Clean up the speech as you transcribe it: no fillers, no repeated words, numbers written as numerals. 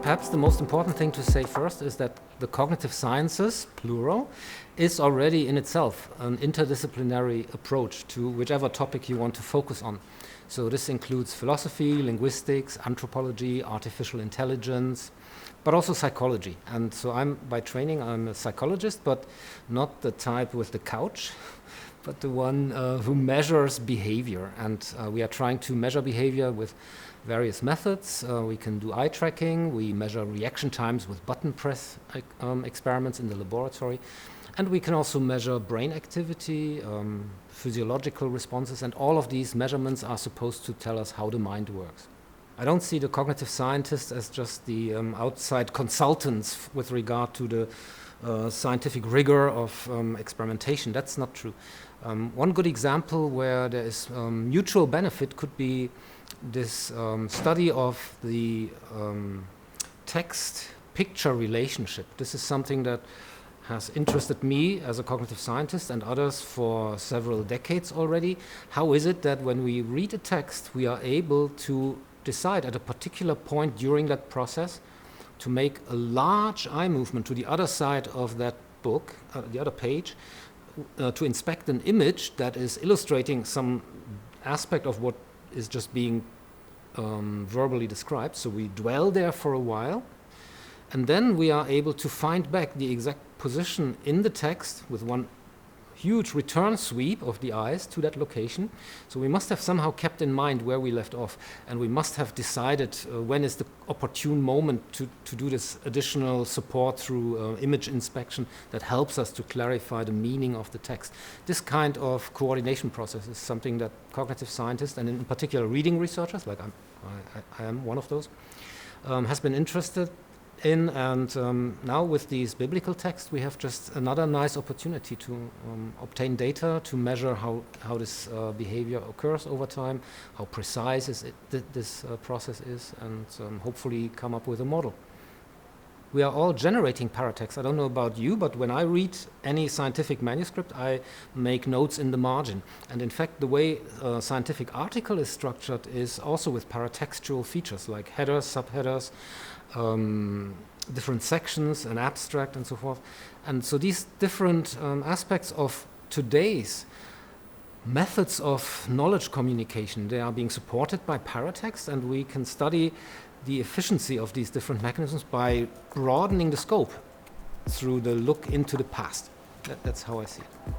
Perhaps the most important thing to say first is that the cognitive sciences, plural, is already in itself an interdisciplinary approach to whichever topic you want to focus on. So this includes philosophy, linguistics, anthropology, artificial intelligence, but also psychology. And so by training, I'm a psychologist, but not the type with the couch, but the one who measures behavior. And we are trying to measure behavior with various methods. We can do eye tracking, we measure reaction times with button press experiments in the laboratory, and we can also measure brain activity, physiological responses, and all of these measurements are supposed to tell us how the mind works. I don't see the cognitive scientists as just the outside consultants with regard to the scientific rigor of experimentation. That's not true. One good example where there is mutual benefit could be this study of the text-picture relationship. This is something that has interested me as a cognitive scientist and others for several decades already. How is it that when we read a text, we are able to decide at a particular point during that process to make a large eye movement to the other side of that book, the other page, to inspect an image that is illustrating some aspect of what is just being verbally described. So we dwell there for a while, and then we are able to find back the exact position in the text with one huge return sweep of the eyes to that location. So we must have somehow kept in mind where we left off, and we must have decided when is the opportune moment to do this additional support through image inspection that helps us to clarify the meaning of the text. This kind of coordination process is something that cognitive scientists, and in particular reading researchers, like I am one of those, has been interested in, and now with these biblical texts we have just another nice opportunity to obtain data to measure how this behavior occurs over time, how precise this process is, and hopefully come up with a model. We are all generating paratext. I don't know about you, but when I read any scientific manuscript, I make notes in the margin. And in fact, the way a scientific article is structured is also with paratextual features like headers, subheaders, different sections, an abstract, and so forth. And so these different aspects of today's methods of knowledge communication, they are being supported by paratext, and we can study the efficiency of these different mechanisms by broadening the scope through the look into the past. That's how I see it.